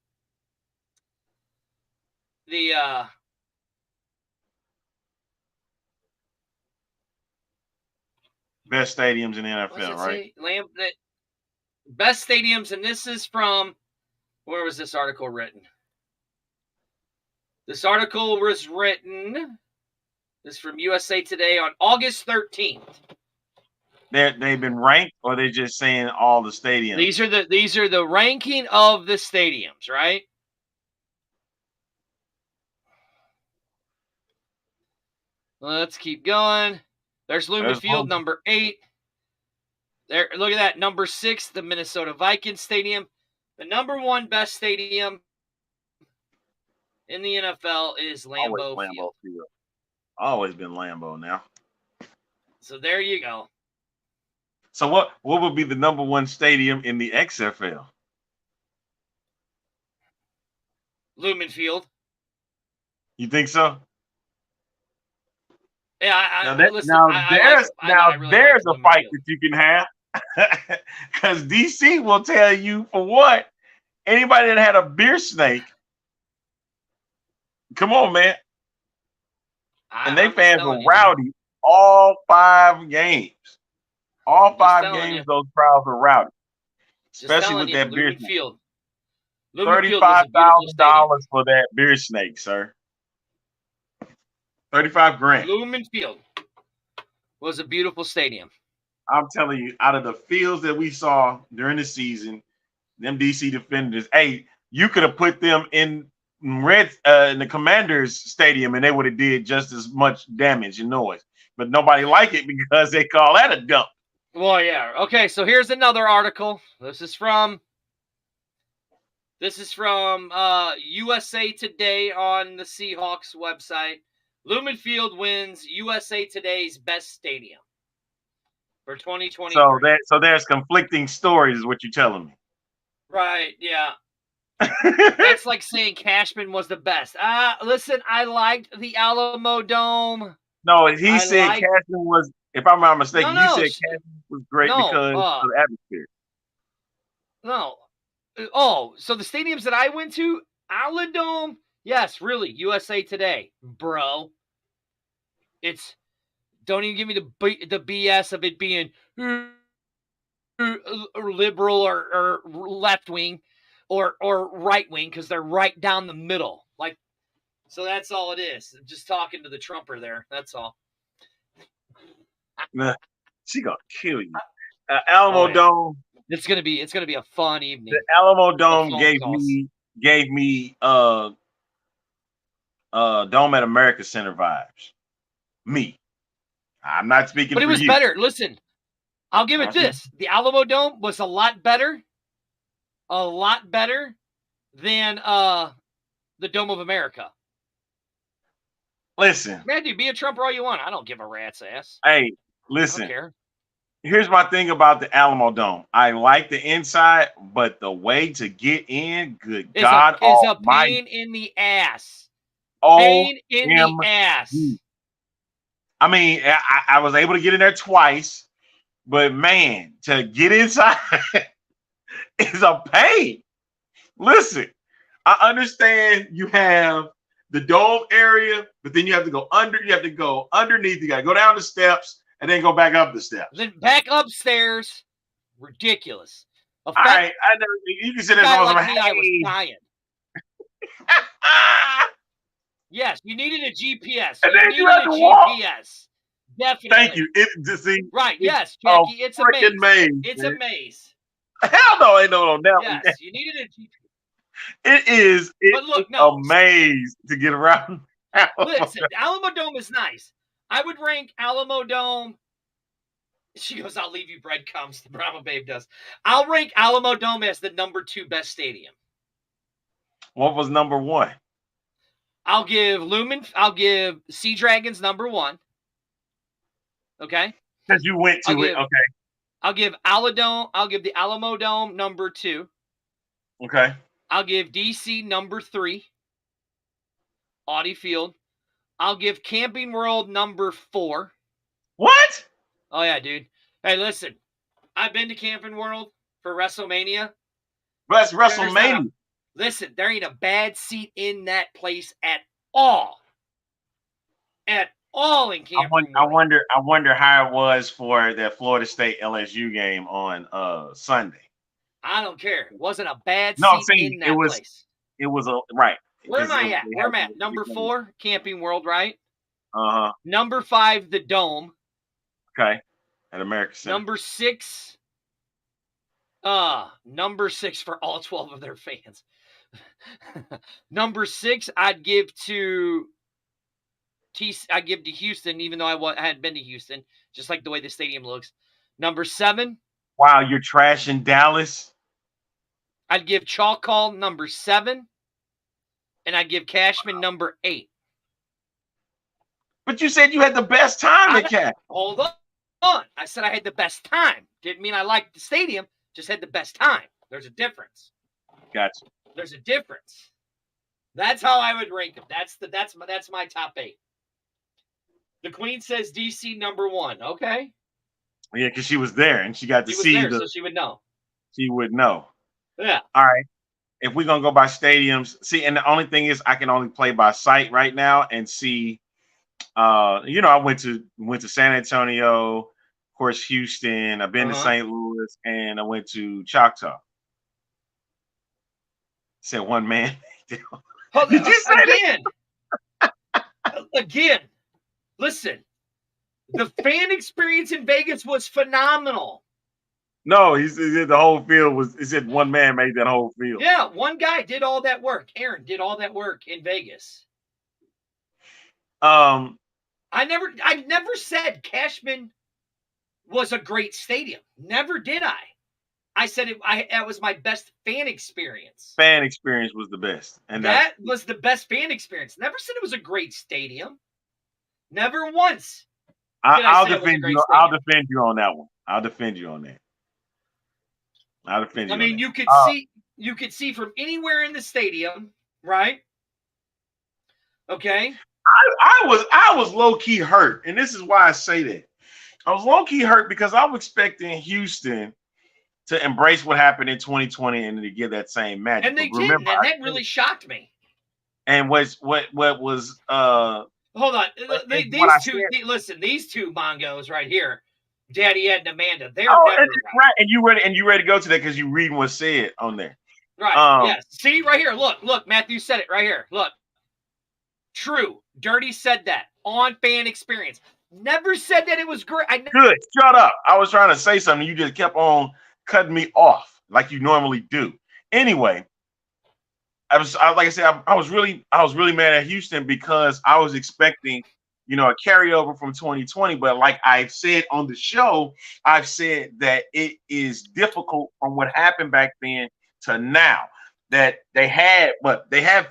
the best stadiums in the NFL, right? Best stadiums, and this is from, where was this article written? This article was written, this is from USA Today on August 13th. They've been ranked, or they're just saying all the stadiums? These are the ranking of the stadiums, right? Let's keep going. There's Lumen Field, number 8. There, look at that. Number 6, the Minnesota Vikings Stadium. The number 1 best stadium in the NFL is Lambeau Field. Always been Lambeau now. So there you go. So what would be the number 1 stadium in the XFL? Lumen Field. You think so? Yeah, there's a fight that you can have, because DC will tell you, for what, anybody that had a beer snake, come on, man. And they fans were rowdy all 5 games. All 5 games, those crowds were rowdy, especially with that beer snake. Field. $35,000 for that beer snake, sir. 35 grand. Lumen Field was a beautiful stadium. I'm telling you, out of the fields that we saw during the season, them DC defenders, hey, you could have put them in the Commanders stadium and they would have did just as much damage and noise. But nobody liked it because they call that a dump. Well, yeah. Okay, so here's another article. This is from USA Today on the Seahawks website. Lumen Field wins USA Today's best stadium for 2023. So there's conflicting stories, is what you're telling me. Right, yeah. That's like saying Cashman was the best. Listen, I liked the Alamo Dome. No, he said Cashman was, if I'm not mistaken, you said Cashman was great because of the atmosphere. No. Oh, so the stadiums that I went to, Aladome, yes, really, USA Today, bro. It's, don't even give me the BS of it being liberal or left wing or right wing, because they're right down the middle. Like, so that's all it is. I'm just talking to the Trumper there. That's all. She gonna kill you. Alamo Dome. It's gonna be a fun evening. The Alamo Dome gave me Dome at America Center vibes. Me. I'm not speaking but for it was you. better. Listen, I'll give it this. The Alamo Dome was a lot better than the Dome of America. Listen. Man, dude, be a Trumper all you want. I don't give a rat's ass. Hey, listen. I don't care. Here's my thing about the Alamo Dome. I like the inside, but the way to get in, good God Almighty, is a pain in the ass. Pain in the ass. I mean, I was able to get in there twice, but man, to get inside is a pain. Listen, I understand you have the dome area, but then you have to go under. You have to go underneath. You got to go down the steps and then go back up the steps. Then back upstairs. Ridiculous. All right, I know you can sit there and like me, I was dying. Yes, you needed a GPS. And then you had to walk. GPS. Definitely. Thank you. Right, yes, Jackie. It's a maze. It's man. A maze. Hell no, ain't no doubt. Yes, you needed a GPS. It is. It's a maze to get around. Listen, Alamo Dome is nice. I would rank Alamo Dome. She goes, I'll leave you breadcrumbs. The Brahma Babe does. I'll rank Alamo Dome as the number 2 best stadium. What was number 1? I'll give Sea Dragons number 1. Okay. Because you went to it. Okay. I'll give the Alamo Dome number 2. Okay. I'll give DC number 3. Audi Field. I'll give Camping World number 4. What? Oh yeah, dude. Hey, listen. I've been to Camping World for WrestleMania. That's WrestleMania. Listen, there ain't a bad seat in that place at all. At all in Camping World. I wonder how it was for that Florida State LSU game on Sunday. I don't care. It wasn't a bad No, seat in that place. It was a right. Where am I at? Where am I at? Number 4, Camping World, right? Uh-huh. Number 5, the Dome. Okay. At America Center. Number 6 for all 12 of their fans. Number 6, I'd give to Houston, even though I hadn't been to Houston, just like the way the stadium looks. Number 7. Wow, you're trashing Dallas? I'd give Chalk Hall number 7. And I'd give Cashman number 8. But you said you had the best time at Cash. Hold on. I said I had the best time. Didn't mean I liked the stadium. Just had the best time. There's a difference. Gotcha. There's a difference. That's how I would rank them. That's my top 8. The Queen says DC number 1. Okay. Yeah, because she was there and she got to see so she would know. She would know. Yeah. All right. If we're gonna go by stadiums, see, and the only thing is I can only play by sight right now and see. I went to San Antonio, of course, Houston. I've been to St. Louis, and I went to Choctaw. Said one man. Did you say again? Listen, the fan experience in Vegas was phenomenal. No, he said the whole field was. He said one man made that whole field. Yeah, one guy did all that work. Aaron did all that work in Vegas. I never said Cashman was a great stadium. Never did I. I said it was my best fan experience. Fan experience was the best, and that was the best fan experience. Never said it was a great stadium. Never once. I'll defend you. I'll defend you on that one. I'll defend you on that. I mean, you could see from anywhere in the stadium, right? Okay. I was low key hurt, and this is why I say that. I was low key hurt because I was expecting Houston to embrace what happened in 2020 and to get that same magic. And they didn't, and that really shocked me. And what was hold on, these two Mongos right here. Daddy Ed and Amanda. They're right. And you ready to go to that because you reading what's said on there. Right. Yes. See right here. Look, Matthew said it right here. Look. True. Dirty said that on fan experience. Never said that it was great. Good. Shut up. I was trying to say something. You just kept on cutting me off like you normally do. Anyway, I was really mad at Houston because I was expecting a carryover from 2020. But like I've said on the show, I've said that it is difficult from what happened back then to now. That they had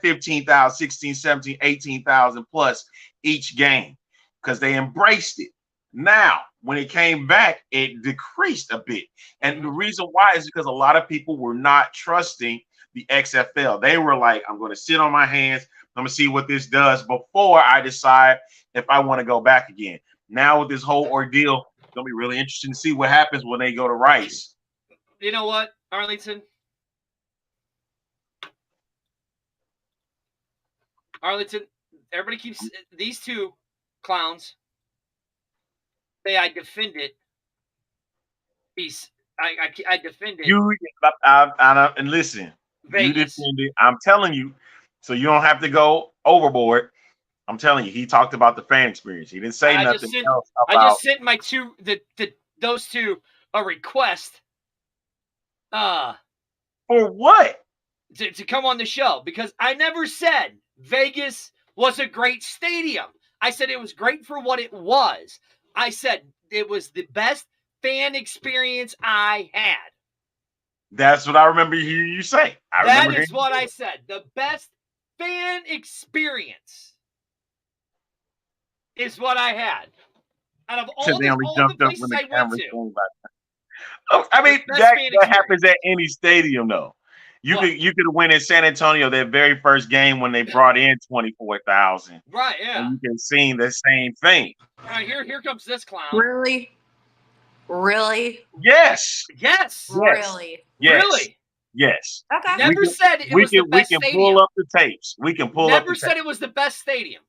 15,000, 16, 17, 18,000 plus each game because they embraced it. Now, when it came back, it decreased a bit. And the reason why is because a lot of people were not trusting the XFL. They were like, I'm going to sit on my hands. I'm going to see what this does before I decide if I want to go back again. Now with this whole ordeal, it's going to be really interesting to see what happens when they go to Rice. You know what, Arlington? Everybody keeps these two clowns say I defend it. I defend it. And listen, Vegas. You defend it. I'm telling you, so you don't have to go overboard. I'm telling you, he talked about the fan experience. He didn't say nothing else about. I just sent those two a request. For what? To come on the show because I never said Vegas was a great stadium. I said it was great for what it was. I said it was the best fan experience I had. That's what I remember hearing you say. That is what I said. The best fan experience is what I had. Out of all the places I went to. I mean, Best that fan happens at any stadium, though. You could win in San Antonio that very first game when they brought in 24,000, Right, yeah. and you can see the same thing. All right, here comes this clown. Really? Yes. Yes. Really? Yes. Really? Yes. Okay. Never said it was the best we can stadium. pull up the tapes. We can pull up Never the said tapes. it was the best stadium.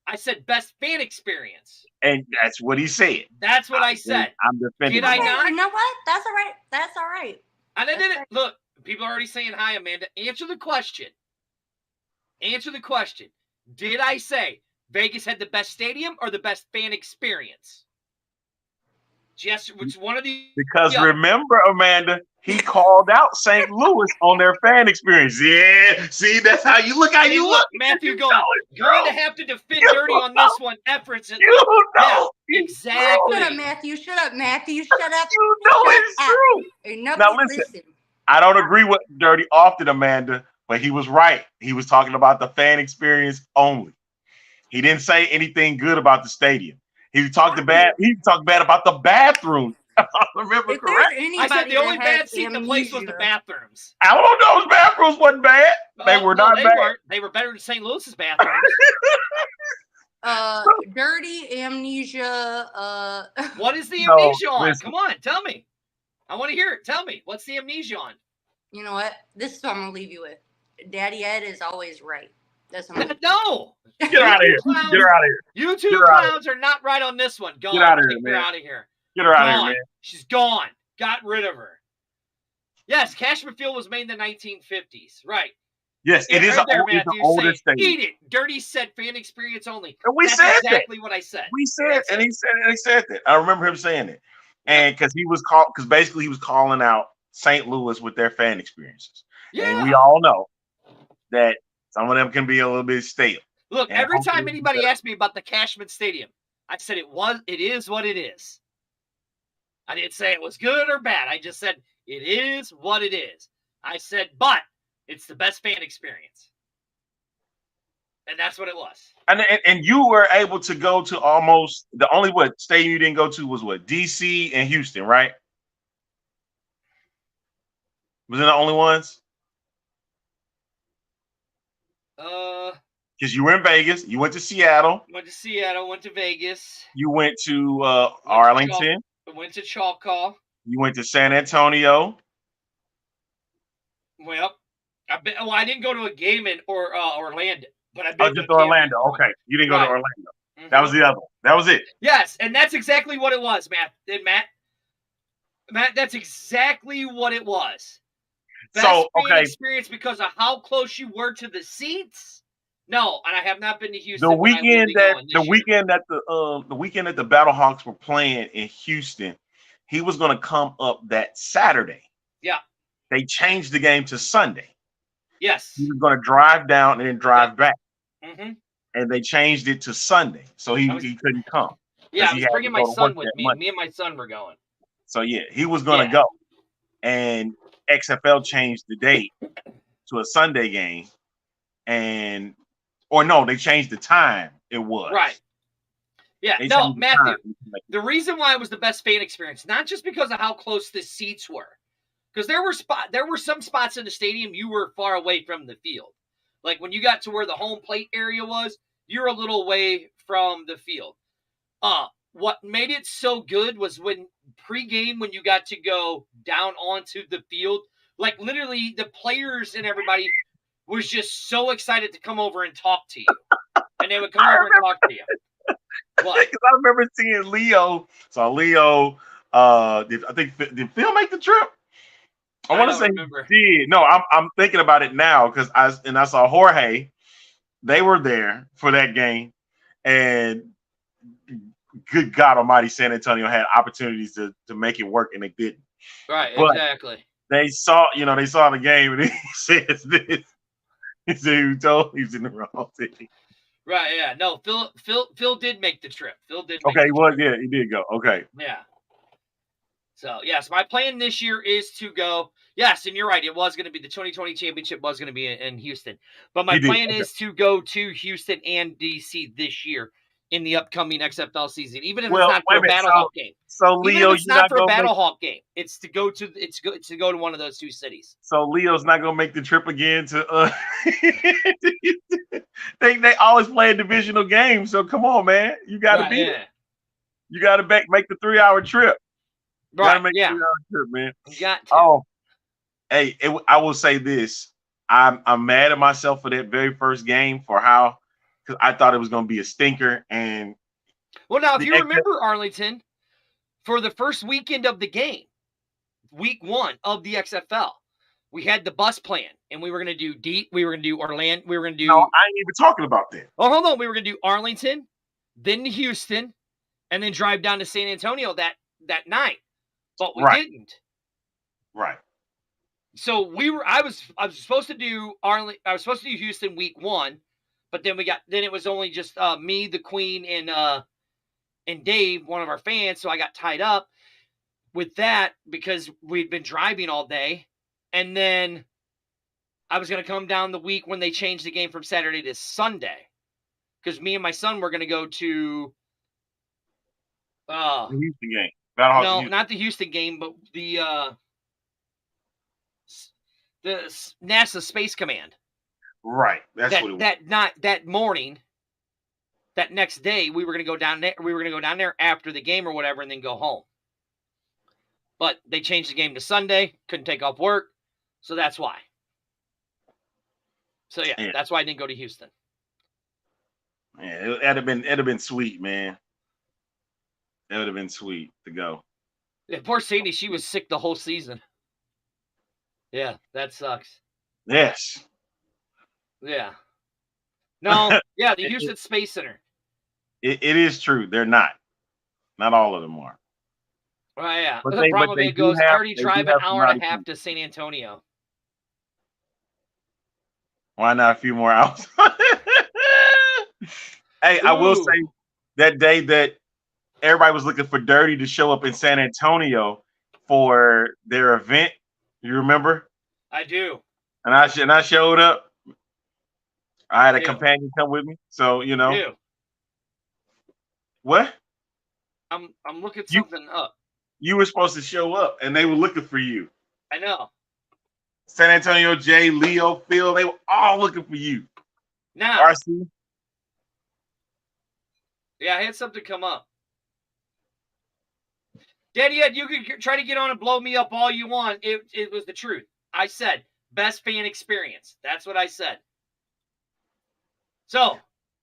I said best fan experience. And that's what he said. That's what I said. I'm defending Did I him. not? You know what? That's all right. That's all right. And I didn't. Look, people are already saying hi, Amanda. Answer the question. Answer the question. Did I say Vegas had the best stadium or the best fan experience? Yes, which one of the? Because remember, Amanda, he called out St. Louis on their fan experience. Yeah, see, that's how you look. How you look, Matthew. Going to have to defend You Dirty on this one. Efforts. You know, yeah, exactly. Shut up, Matthew. Shut up, Matthew. Shut up. You know it's true. Ain't Now listen, I don't agree with Dirty often, Amanda, but he was right. He was talking about the fan experience only. He didn't say anything good about the stadium. He talked bad. He talked bad about the bathroom. I remember correct. I said the only bad seat in the place was the bathrooms. I don't know. Those bathrooms wasn't bad. They were not bad. They were better than St. Louis's bathrooms. Dirty amnesia. What is the amnesia on? Listen. Come on, tell me. I want to hear it. Tell me. What's the amnesia on? You know what? This is what I'm going to leave you with. Daddy Ed is always right. That's no. Get out of here. Get her out of here. You two clowns are not right on this one. Go Get out of here, man. man. Get her out of here. Get her out of here, man. She's gone. Got rid of her. Yes, Cashman Field was made in the 1950s. Right. Yes, it is an older stadium. Eat it. Dirty said fan experience only. And we That's said exactly what I said. We said, and he said that. I remember him saying it. And because he was basically he was calling out St. Louis with their fan experiences. Yeah. And we all know that some of them can be a little bit stale. Look, every time anybody asked me about the Cashman Stadium, I said it is what it is. I didn't say it was good or bad. I just said it is what it is. I said, but it's the best fan experience. And that's what it was. And you were able to go to almost the only stadium you didn't go to was DC and Houston, right? Was it the only ones? Because you were in Vegas, you went to Seattle. Went to Vegas. You went to Arlington. Went to Choctaw. You went to San Antonio. Well, I didn't go to a game in Orlando, but I've been just to Orlando. Okay, you didn't go to Orlando. Mm-hmm. That was the other one. That was it. Yes, and that's exactly what it was, Matt, that's exactly what it was. Best fan experience because of how close you were to the seats. No, and I have not been to Houston. The weekend that the Battlehawks were playing in Houston, he was going to come up that Saturday. Yeah. They changed the game to Sunday. Yes. He was going to drive down and then drive back. Mm-hmm. And they changed it to Sunday, so he couldn't come. Yeah, I was bringing my son with me. Me and my son were going. So yeah, he was going to go, and XFL changed the date to a Sunday game, they changed the time. It was right. Yeah, no, Matthew. The reason why it was the best fan experience, not just because of how close the seats were, because there were some spots in the stadium you were far away from the field. Like when you got to where the home plate area was, you're a little away from the field. What made it so good was when pregame, when you got to go down onto the field, like literally the players and everybody was just so excited to come over and talk to you. And they would come over and talk to you. Because I remember seeing Leo. So Leo, did Phil make the trip? I want to say he did. No, I'm thinking about it now because I saw Jorge. They were there for that game, and good God Almighty, San Antonio had opportunities to make it work, and they didn't. Right, exactly. They saw the game, and he says this. He said he was in the wrong city. Right, yeah. No, Phil did make the trip. He did go. Okay. Yeah. So, yes, my plan this year is to go. Yes, and you're right. It was going to be the 2020 championship was going to be in Houston. But my plan is to go to Houston and DC this year in the upcoming XFL season, even if Well, it's not wait for a a minute. Battle Hawk game. So Even Leo, if it's you're not not for a gonna Battle make. Hawk game, it's to go to one of those two cities. So Leo's not gonna make the trip again to. They always play a divisional game. So come on, man, you got to Right, be yeah. there. You got to make the 3-hour trip. You got to Right, make yeah. the 3-hour trip, man. You got to. Oh, hey, I will say this. I'm mad at myself for that very first game for how, because I thought it was going to be a stinker. And Well, now, if the you remember, Arlington, for the first weekend of the game, week 1 of the XFL, we had the bus plan, and we were going to do Orlando. We were going to do. no, I ain't even talking about that. Oh, hold on. We were going to do Arlington, then Houston, and then drive down to San Antonio that night. But we Right. didn't. Right. So I was supposed to do Houston week 1, but then it was only just me, the Queen, and Dave, one of our fans. So I got tied up with that because we'd been driving all day. And then I was going to come down the week when they changed the game from Saturday to Sunday, because me and my son were going to go to The Houston game. Battle Hawks no, Houston. not the Houston game, but the NASA Space Command. Right. That's what it was. That morning, that next day, we were going to go down there. We were going to go down there after the game or whatever, and then go home. But they changed the game to Sunday. Couldn't take off work, so that's why. So yeah, that's why I didn't go to Houston. Yeah, it'd have been sweet, man. It would have been sweet to go. Yeah, poor Sadie, she was sick the whole season. Yeah, that sucks. Yes. Yeah. No, yeah, the Houston Space Center. It is true. They're not. Not all of them are. Right, yeah. But The they problem do goes, I have- already they do drive an have hour and a somebody half who- to San Antonio. Why not a few more hours? Hey, I will Ooh. say that day that everybody was looking for Dirty to show up in San Antonio for their event. You remember? I do. And I showed up. I had a Yeah. companion come with me. So, you know. Do. What? I'm looking You- something up. You were supposed to show up and they were looking for you. I know. San Antonio, Jay, Leo, Phil, they were all looking for you. Now, RC. yeah, I had something come up. Daddy Ed, you can try to get on and blow me up all you want. It was the truth. I said best fan experience. That's what I said. So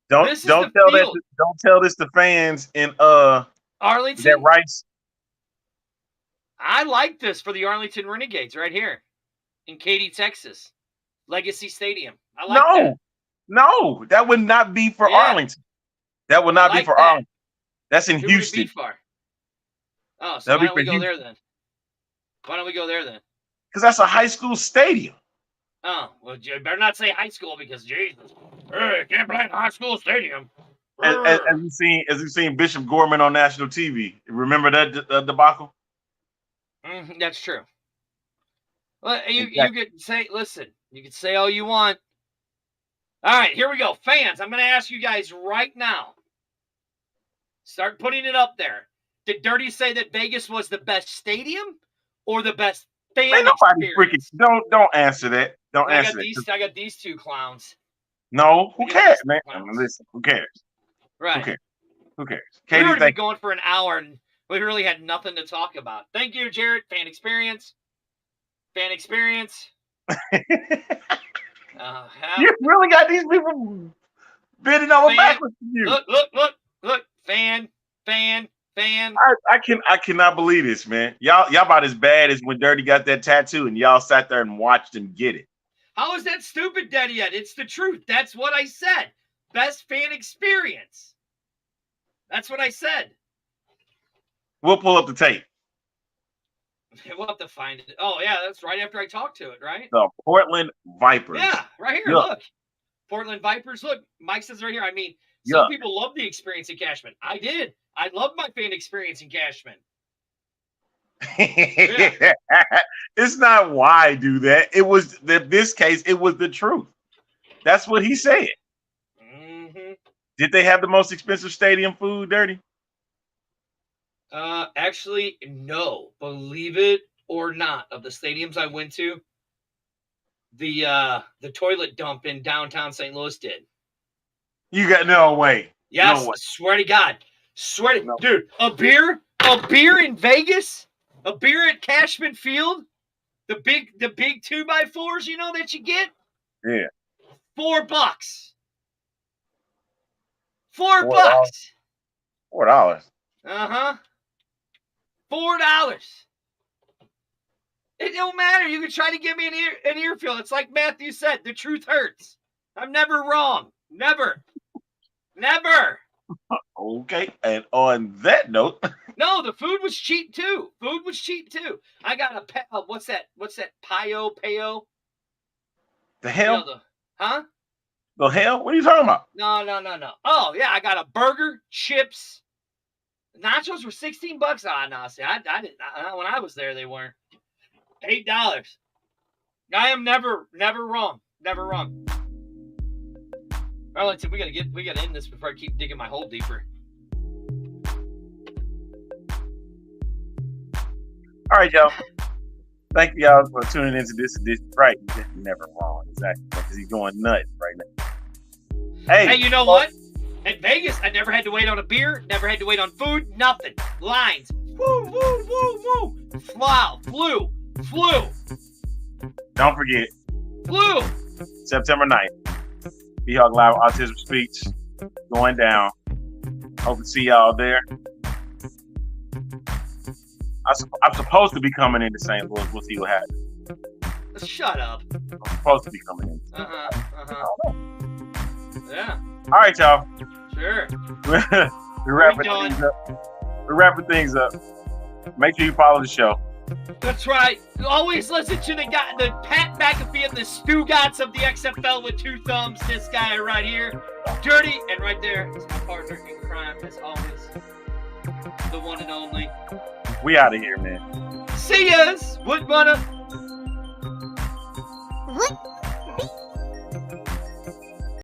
Don't This is don't the tell field. that don't tell this to fans in is Arlington, that Rice? I like this for the Arlington Renegades right here in Katy, Texas. Legacy Stadium. I like that. No, that would not be for Yeah. Arlington. That would not I be like for that. Arlington. That's in Who would it Houston. be for? Oh, so That'd why be don't we for go there then? Why don't we go there then? Because that's a high school stadium. Oh, well, you better not say high school because Jesus, hey, can't play in a high school stadium. As you've seen Bishop Gorman on national TV. Remember that debacle? That's true. Well, you Exactly. could say, listen, you could say all you want. All right, here we go. Fans, I'm going to ask you guys right now. Start putting it up there. Did Dirty say that Vegas was the best stadium or the best fan Man, nobody experience? freaking don't answer that. Don't I answer got that. I got these two clowns. No, who I got cares, these man? clowns. Listen, who cares? Right. cares? Who cares? We've Katie, already been thank going for an hour and we really had nothing to talk about. Thank you, Jared. Fan experience. Fan experience. you really got these people bending over Fan- backwards for you. Look. Fan. I cannot believe this, man. Y'all about as bad as when Dirty got that tattoo and y'all sat there and watched him get it. How is that stupid, Daddy? Yet it's the truth. That's what I said. Best fan experience. That's what I said. We'll pull up the tape. We'll have to find it. Oh yeah, that's right after I talked to it, right? The Portland Vipers. Yeah, right here. Yeah. Look, Portland Vipers. Look, Mike says right here. I mean, some Yeah. people love the experience in Cashman. I did. I love my fan experience in Cashman. It's not why I do that. It was this case. It was the truth. That's what he said. Mm-hmm. Did they have the most expensive stadium food, Dirty? Actually, no. Believe it or not, of the stadiums I went to, the toilet dump in downtown St. Louis did. You got no way. Yes, No way. swear to God. Swear to No. dude, a beer in Vegas, a beer at Cashman Field, the big 2x4s, you know, that you get? Yeah. $4. $4. $4. $4. Uh-huh. $4. It don't matter. You can try to give me an earfeel. It's like Matthew said, the truth hurts. I'm never wrong. Never. Never. Okay. And on that note, No, the food was cheap too. I got a what's that? Peo? the You hell? know, huh? The hell? What are you talking about? No. Oh yeah, I got a burger, chips, nachos were $16. Ah, no, see, I didn't. When I was there, they weren't. $8. I am never wrong. Never wrong. All right, so we gotta end this before I keep digging my hole deeper. All right, y'all. Thank you, y'all, for tuning into this edition. Right. You're never wrong. Exactly. Because he's going nuts right now. Hey, you know what? At Vegas, I never had to wait on a beer, never had to wait on food, nothing. Lines. Woo. Flew. Don't forget, Flew. September 9th, Behawk Live Autism Speaks going down. Hope to see y'all there. I'm supposed to be coming into St. Louis. We'll see what happens. Shut up. I'm supposed to be coming in. Yeah. All right, y'all. Sure. We're wrapping things up. Make sure you follow the show. That's right. Always listen to the Pat McAfee and the Stugotts of the XFL with 2 thumbs. This guy right here, Dirty, and right there is my partner in crime, as always, the one and only. We out of here, man. See yas. Would wanna. What